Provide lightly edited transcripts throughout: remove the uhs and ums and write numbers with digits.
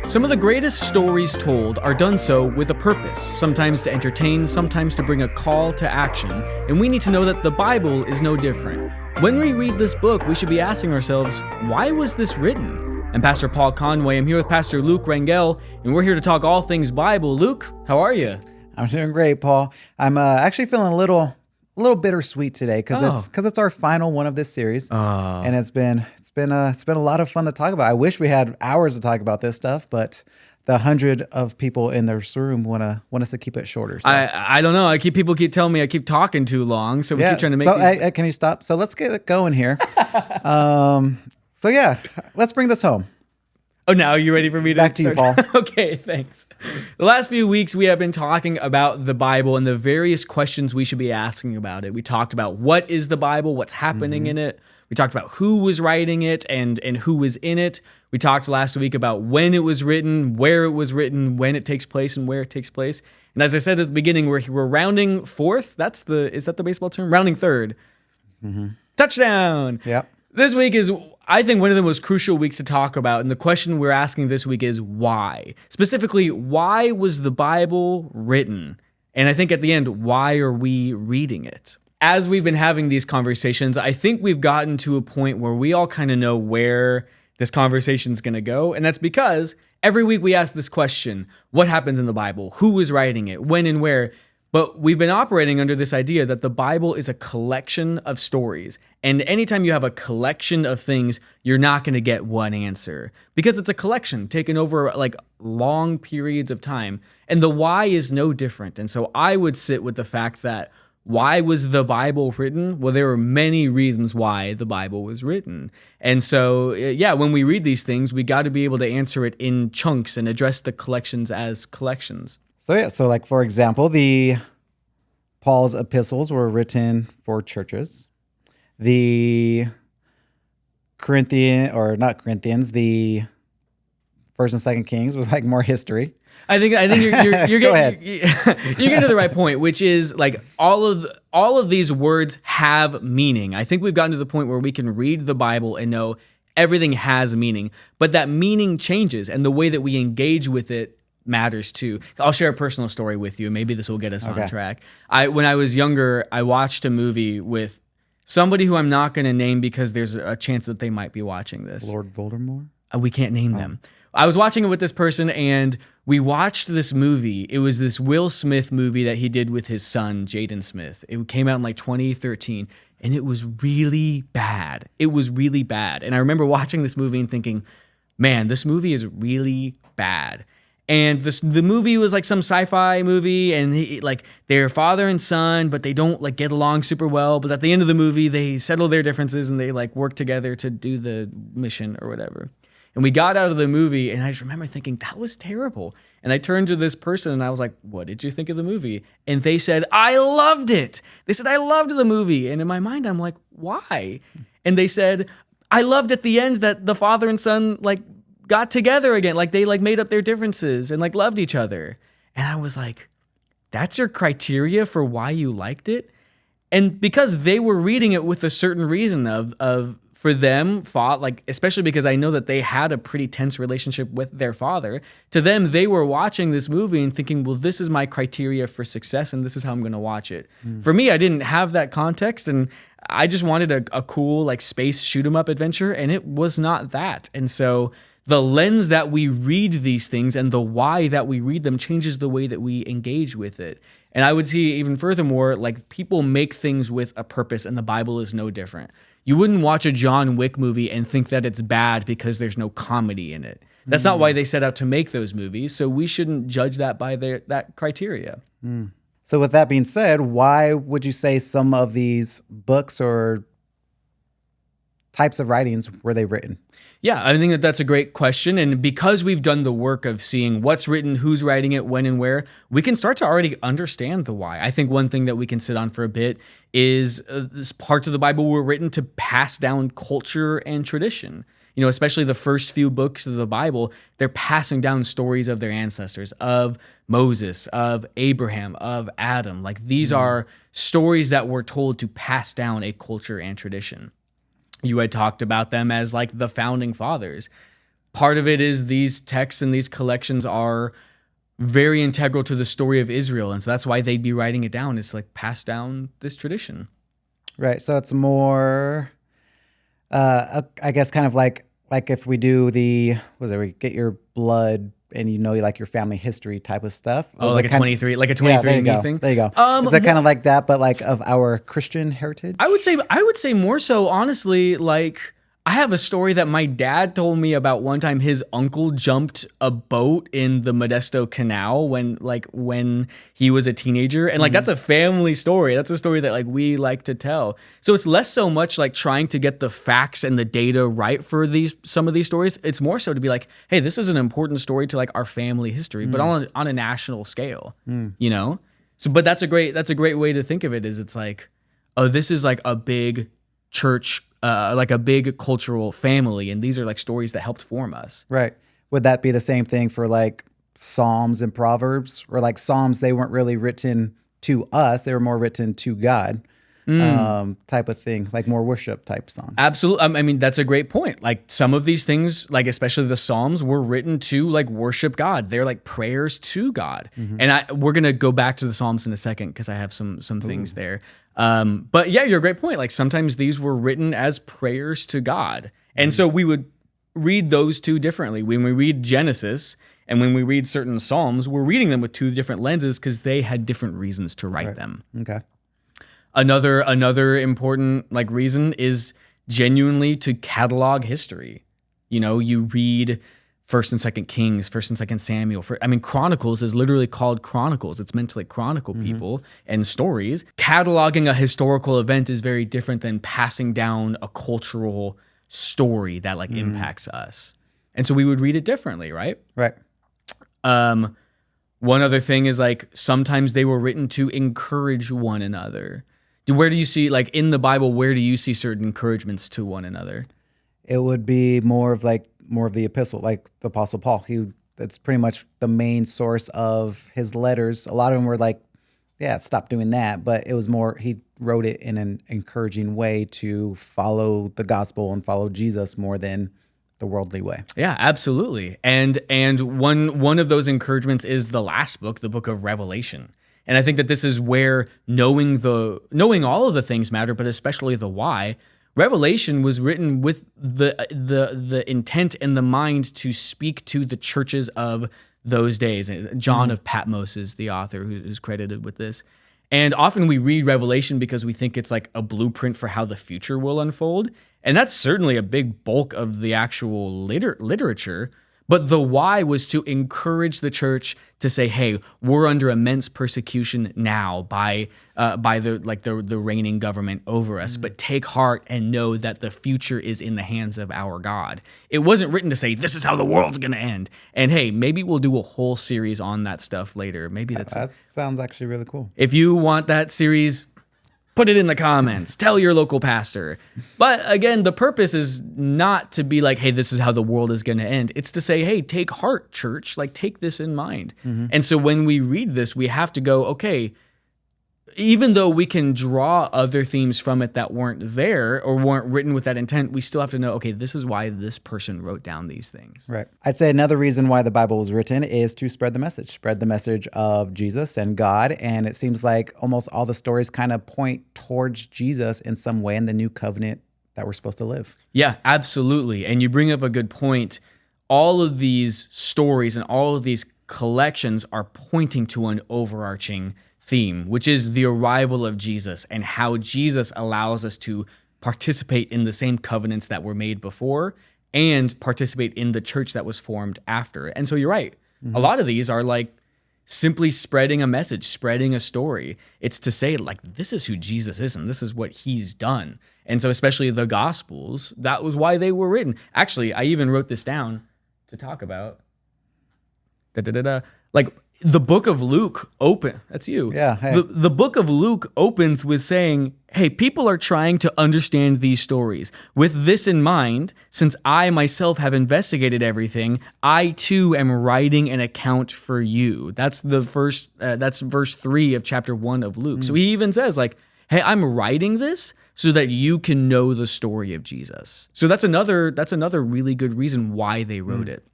Some of the greatest stories told are done so with a purpose, sometimes to entertain, sometimes to bring a call to action, and we need to know that the Bible is no different. When we read this book, we should be asking ourselves, why was this written? I'm Pastor Paul Conway. I'm here with Pastor Luke Rangel, and we're here to talk all things Bible. Luke, how are you? I'm doing great, Paul. I'm actually feeling a little bittersweet today because it's our final one of this series, and it's been a lot of fun to talk about. I wish we had hours to talk about this stuff, but the 100 of people in this room want us to keep it shorter. So. I don't know. People keep telling me I keep talking too long, so we keep trying to make. So can you stop? So let's get it going here. Let's bring this home. Oh, now are you ready for me to Back to you, Paul. Okay, thanks. The last few weeks, we have been talking about the Bible and the various questions we should be asking about it. We talked about what is the Bible, what's happening in it. We talked about who was writing it and who was in it. We talked last week about when it was written, where it was written, when it takes place, and where it takes place. And as I said at the beginning, we're rounding fourth. Is that the baseball term? Rounding third. Mm-hmm. Touchdown. Yep. This week is, I think, one of the most crucial weeks to talk about, and the question we're asking this week is why? Specifically, why was the Bible written? And I think at the end, why are we reading it? As we've been having these conversations, I think we've gotten to a point where we all kind of know where this conversation is going to go, and that's because every week we ask this question, what happens in the Bible? Who is writing it? When and where? But we've been operating under this idea that the Bible is a collection of stories. And anytime you have a collection of things, you're not going to get one answer because it's a collection taken over like long periods of time. And the why is no different. And so I would sit with the fact that why was the Bible written? Well, there were many reasons why the Bible was written. And so, when we read these things, we got to be able to answer it in chunks and address the collections as collections. So like for example, Paul's epistles were written for churches. The the First and Second Kings was like more history. I think you're getting to the right point, which is like all of these words have meaning. I think we've gotten to the point where we can read the Bible and know everything has meaning, but that meaning changes, and the way that we engage with it matters too. I'll share a personal story with you. Maybe this will get us on track. When I was younger, I watched a movie with somebody who I'm not going to name because there's a chance that they might be watching this. Lord Voldemort? We can't name them. I was watching it with this person, and we watched this movie. It was this Will Smith movie that he did with his son, Jaden Smith. It came out in like 2013, and it was really bad. It was really bad. And I remember watching this movie and thinking, man, this movie is really bad. And the movie was like some sci-fi movie, and they're father and son, but they don't like get along super well. But at the end of the movie, they settle their differences and they like work together to do the mission or whatever. And we got out of the movie, and I just remember thinking, that was terrible. And I turned to this person and I was like, what did you think of the movie? And they said, I loved it. They said, I loved the movie. And in my mind, I'm like, why? And they said, I loved at the end that the father and son got together again, they made up their differences and loved each other. And I was like, that's your criteria for why you liked it? And because they were reading it with a certain reason of for them, especially because I know that they had a pretty tense relationship with their father, to them, they were watching this movie and thinking, well, this is my criteria for success and this is how I'm going to watch it. For me, I didn't have that context, and I just wanted a cool space shoot 'em up adventure, and it was not that. And so the lens that we read these things and the why that we read them changes the way that we engage with it. And I would see even furthermore, people make things with a purpose, and the Bible is no different. You wouldn't watch a John Wick movie and think that it's bad because there's no comedy in it. That's not why they set out to make those movies, so we shouldn't judge that by that criteria. So with that being said, why would you say some of these books or types of writings were they written? Yeah, I think that's a great question. And because we've done the work of seeing what's written, who's writing it, when and where, we can start to already understand the why. I think one thing that we can sit on for a bit is parts of the Bible were written to pass down culture and tradition. Especially the first few books of the Bible, they're passing down stories of their ancestors, of Moses, of Abraham, of Adam. These are stories that were told to pass down a culture and tradition. You had talked about them as the founding fathers. part of it is these texts and these collections are very integral to the story of Israel. And so that's why they'd be writing it down. It's like pass down this tradition. Right. So it's more, I guess, kind of like if we do we get your blood and like your family history type of stuff. Oh, like a 23, like a 23andMe thing. There you go. Is that kind of like that, but like of our Christian heritage? I would say more so, honestly, like I have a story that my dad told me about one time. His uncle jumped a boat in the Modesto Canal when he was a teenager. And like, that's a family story. That's a story that like we like to tell. So it's less so much like trying to get the facts and the data right for some of these stories. It's more so to be like, hey, this is an important story to like our family history, but on a national scale, you know? So, but that's a great way to think of it, is it's like, oh, this is like a big church, like a big cultural family, and these are like stories that helped form us. Right. Would that be the same thing for like Psalms and Proverbs? Or like Psalms, they weren't really written to us, they were more written to God, type of thing, like more worship type song. Absolutely. I mean, that's a great point. Like some of these things, like especially the Psalms, were written to like worship God. They're like prayers to God. And we're gonna go back to the Psalms in a second because I have some things there. But yeah, you're a great point. Like sometimes these were written as prayers to God. And so we would read those two differently. When we read Genesis and when we read certain Psalms, we're reading them with two different lenses because they had different reasons to write them. Okay. Another important like reason is genuinely to catalog history. You know, you read First and Second Kings, First and Second Samuel. Chronicles is literally called Chronicles. It's meant to like chronicle people and stories. Cataloging a historical event is very different than passing down a cultural story that like impacts us. And so we would read it differently, right? Right. One other thing is like sometimes they were written to encourage one another. Where do you see, like in the Bible, where do you see certain encouragements to one another? It would be more of the epistle, like the Apostle Paul. That's pretty much the main source of his letters. A lot of them were like, yeah, stop doing that. But it was more, he wrote it in an encouraging way to follow the gospel and follow Jesus more than the worldly way. Yeah, absolutely. And one of those encouragements is the last book, the book of Revelation. And I think that this is where knowing all of the things matter, but especially the why. Revelation was written with the intent and the mind to speak to the churches of those days. John of Patmos is the author who's credited with this. And often we read Revelation because we think it's like a blueprint for how the future will unfold. And that's certainly a big bulk of the actual literature. But the why was to encourage the church to say, "Hey, we're under immense persecution now by the reigning government over us. But take heart and know that the future is in the hands of our God." It wasn't written to say this is how the world's going to end. And hey, maybe we'll do a whole series on that stuff later. Maybe that sounds actually really cool. If you want that series, put it in the comments. Tell your local pastor. But again, the purpose is not to be like, hey, this is how the world is going to end. It's to say, hey, take heart, church. Like, take this in mind. And so when we read this, we have to go, okay, even though we can draw other themes from it that weren't there or weren't written with that intent, we still have to know, okay, this is why this person wrote down these things. Right. I'd say another reason why the Bible was written is to spread the message of Jesus and God. And it seems like almost all the stories kind of point towards Jesus in some way in the new covenant that we're supposed to live. Yeah, absolutely. And you bring up a good point. All of these stories and all of these collections are pointing to an overarching theme, which is the arrival of Jesus and how Jesus allows us to participate in the same covenants that were made before and participate in the church that was formed after. And so you're right. A lot of these are like simply spreading a message, spreading a story. It's to say like, this is who Jesus is and this is what he's done. And so especially the Gospels, that was why they were written. Actually, I even wrote this down to talk about. Like the book of Luke that's you. Yeah. Hey. The book of Luke opens with saying, hey, people are trying to understand these stories. With this in mind, since I myself have investigated everything, I too am writing an account for you. That's the first, that's verse 3 of chapter 1 of Luke. So he even says like, hey, I'm writing this so that you can know the story of Jesus. So that's another really good reason why they wrote it.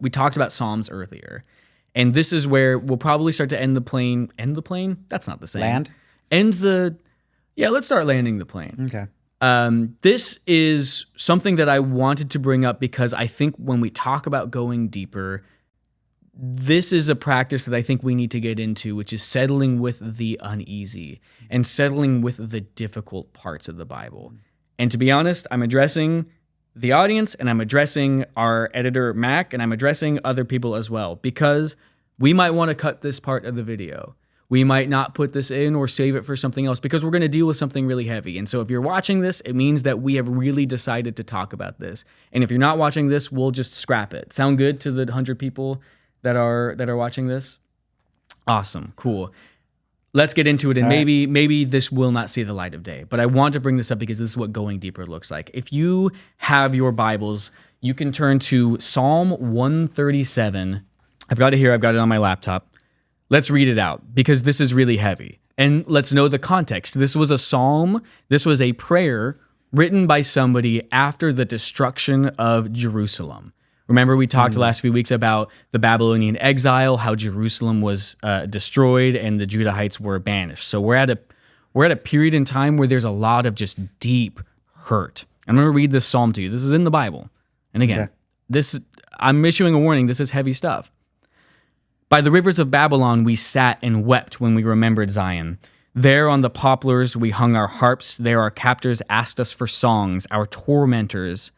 We talked about Psalms earlier, and this is where we'll probably start to end the plane. End the plane? That's not the same. Land? Let's start landing the plane. Okay. This is something that I wanted to bring up because I think when we talk about going deeper, this is a practice that I think we need to get into, which is settling with the uneasy and settling with the difficult parts of the Bible. And to be honest, I'm addressing the audience and I'm addressing our editor, Mac, and I'm addressing other people as well, because we might want to cut this part of the video. We might not put this in or save it for something else because we're going to deal with something really heavy. And so if you're watching this, it means that we have really decided to talk about this. And if you're not watching this, we'll just scrap it. Sound good to the 100 people that are watching this? Awesome. Cool. Let's get into it. And maybe this will not see the light of day. But I want to bring this up because this is what going deeper looks like. If you have your Bibles, you can turn to Psalm 137. I've got it here. I've got it on my laptop. Let's read it out because this is really heavy. And let's know the context. This was a psalm. This was a prayer written by somebody after the destruction of Jerusalem. Remember, we talked the last few weeks about the Babylonian exile, how Jerusalem was destroyed and the Judahites were banished. So we're at a period in time where there's a lot of just deep hurt. I'm going to read this psalm to you. This is in the Bible. And again, I'm issuing a warning. This is heavy stuff. By the rivers of Babylon, we sat and wept when we remembered Zion. There on the poplars, we hung our harps. There our captors asked us for songs. Our tormentors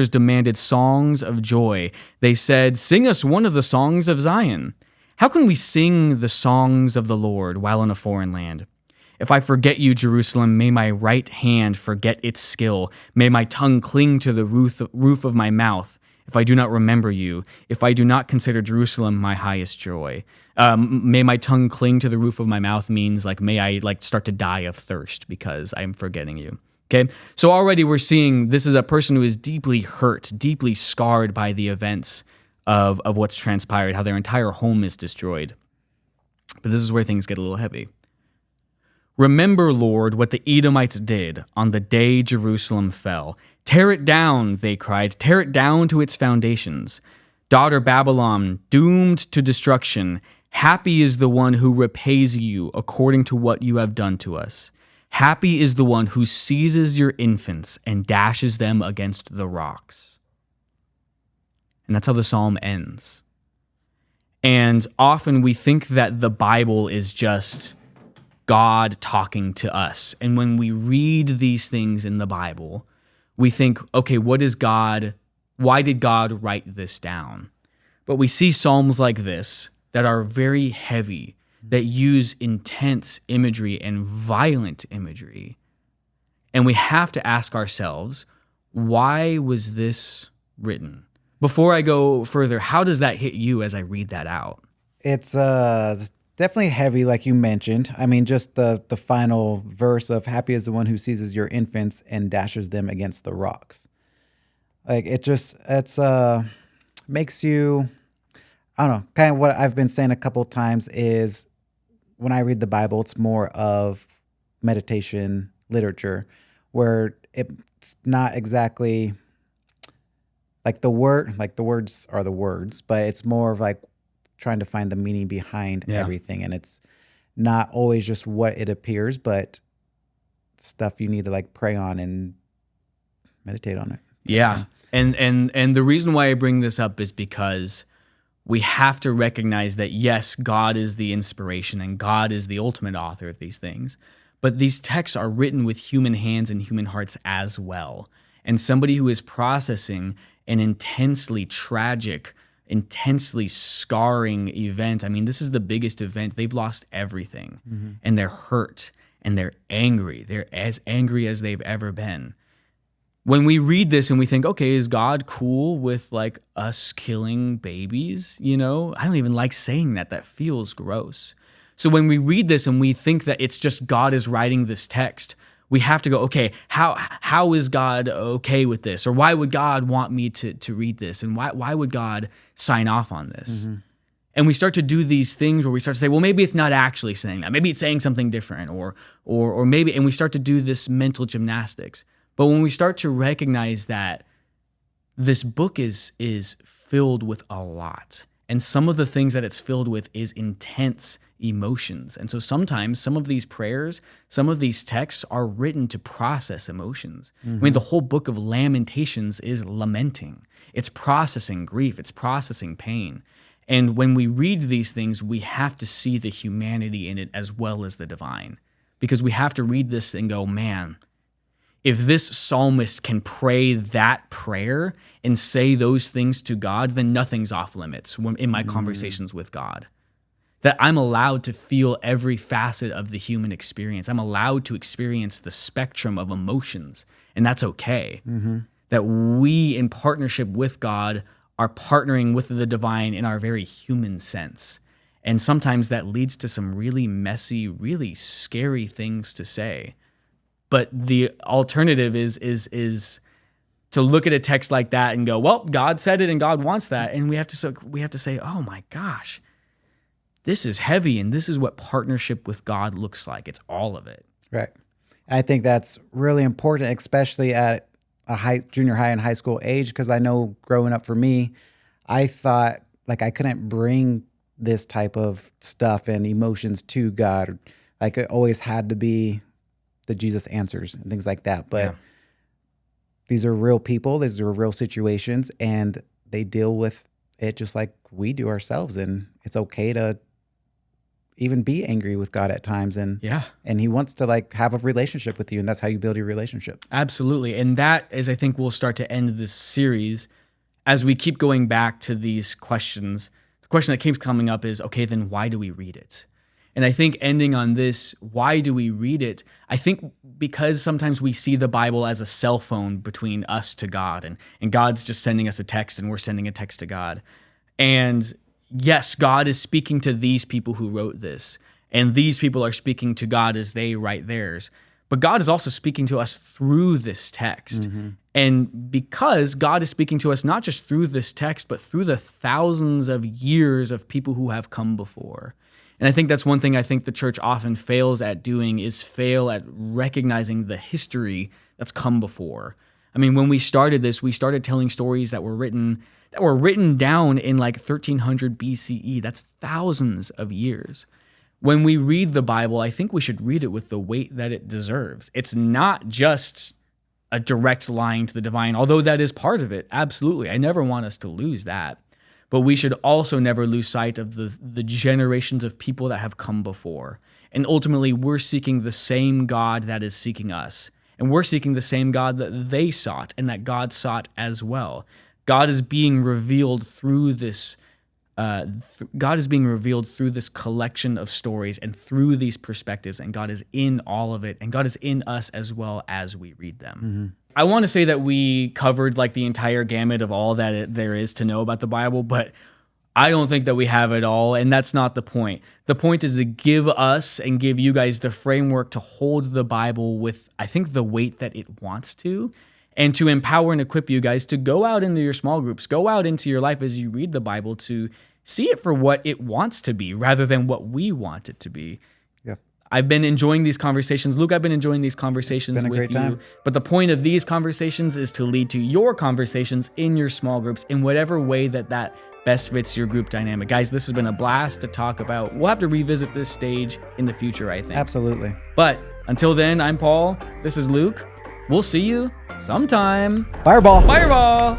demanded songs of joy. They said, "Sing us one of the songs of Zion." How can we sing the songs of the Lord while in a foreign land? If I forget you, Jerusalem, may my right hand forget its skill. May my tongue cling to the roof of my mouth. If I do not remember you, if I do not consider Jerusalem my highest joy. May my tongue cling to the roof of my mouth means may I start to die of thirst because I'm forgetting you. Okay, so already we're seeing this is a person who is deeply hurt, deeply scarred by the events of what's transpired, how their entire home is destroyed. But this is where things get a little heavy. Remember, Lord, what the Edomites did on the day Jerusalem fell. Tear it down, they cried. Tear it down to its foundations. Daughter Babylon, doomed to destruction. Happy is the one who repays you according to what you have done to us. Happy is the one who seizes your infants and dashes them against the rocks. And that's how the psalm ends. And often we think that the Bible is just God talking to us. And when we read these things in the Bible, we think, okay, why did God write this down? But we see psalms like this that are very heavy, that use intense imagery and violent imagery. And we have to ask ourselves, why was this written? Before I go further, how does that hit you as I read that out? It's definitely heavy, like you mentioned. I mean, just the final verse of "Happy is the one who seizes your infants and dashes them against the rocks." It's makes you, I don't know, kind of what I've been saying a couple of times is when I read the Bible, it's more of meditation literature where it's not exactly the words are the words, but it's more of trying to find the meaning behind everything. And it's not always just what it appears, but stuff you need to pray on and meditate on it. Yeah. And the reason why I bring this up is because we have to recognize that, yes, God is the inspiration and God is the ultimate author of these things. But these texts are written with human hands and human hearts as well. And somebody who is processing an intensely tragic, intensely scarring event. I mean, this is the biggest event. They've lost everything. Mm-hmm. And they're hurt and they're angry. They're as angry as they've ever been. When we read this and we think, okay, is God cool with us killing babies? I don't even like saying that. That feels gross. So when we read this and we think that it's just God is writing this text, we have to go, okay, how is God okay with this? Or why would God want me to read this? And why would God sign off on this? Mm-hmm. And we start to do these things where we start to say, well, maybe it's not actually saying that. Maybe it's saying something different, or maybe, and we start to do this mental gymnastics. But when we start to recognize that this book is filled with a lot, and some of the things that it's filled with is intense emotions. And so sometimes some of these prayers, some of these texts are written to process emotions. I mean, the whole book of Lamentations is lamenting. It's processing grief. It's processing pain. And when we read these things, we have to see the humanity in it as well as the divine, because we have to read this and go, man, if this psalmist can pray that prayer and say those things to God, then nothing's off limits in my conversations with God. That I'm allowed to feel every facet of the human experience. I'm allowed to experience the spectrum of emotions, and that's okay. That we, in partnership with God, are partnering with the divine in our very human sense. And sometimes that leads to some really messy, really scary things to say. But the alternative is to look at a text like that and go, well, God said it and God wants that. And we have to say, oh my gosh, this is heavy, and this is what partnership with God looks like. It's all of it. Right. I think that's really important, especially at a junior high and high school age, because I know growing up for me, I thought like I couldn't bring this type of stuff and emotions to God. Like it always had to be the Jesus answers and things like that. But these are real people, these are real situations, and they deal with it just like we do ourselves. And it's okay to even be angry with God at times. And he wants to like have a relationship with you, and that's how you build your relationship. Absolutely. And that is, I think we'll start to end this series as we keep going back to these questions. The question that keeps coming up is, okay, then why do we read it? And I think ending on this, why do we read it? I think because sometimes we see the Bible as a cell phone between us to God, and God's just sending us a text and we're sending a text to God. And yes, God is speaking to these people who wrote this, and these people are speaking to God as they write theirs. But God is also speaking to us through this text. And because God is speaking to us not just through this text, but through the thousands of years of people who have come before. And I think that's one thing I think the church often fails at doing, is fail at recognizing the history that's come before. I mean, when we started this, we started telling stories that were written down in like 1300 BCE. That's thousands of years. When we read the Bible, I think we should read it with the weight that it deserves. It's not just a direct line to the divine, although that is part of it. Absolutely. I never want us to lose that. But we should also never lose sight of the generations of people that have come before. And ultimately, we're seeking the same God that is seeking us. And we're seeking the same God that they sought and that God sought as well. God is being revealed through this. God is being revealed through this collection of stories and through these perspectives, and God is in all of it, and God is in us as well as we read them. I want to say that we covered like the entire gamut of all that there is to know about the Bible, but I don't think that we have it all, and that's not the point. The point is to give us and give you guys the framework to hold the Bible with, I think, the weight that it wants to, and to empower and equip you guys to go out into your small groups, go out into your life as you read the Bible, to see it for what it wants to be rather than what we want it to be. Yeah. I've been enjoying these conversations. Luke, I've been enjoying these conversations with you. Time. But the point of these conversations is to lead to your conversations in your small groups in whatever way that best fits your group dynamic. Guys, this has been a blast to talk about. We'll have to revisit this stage in the future, I think. Absolutely. But until then, I'm Paul. This is Luke. We'll see you sometime. Fireball. Fireball.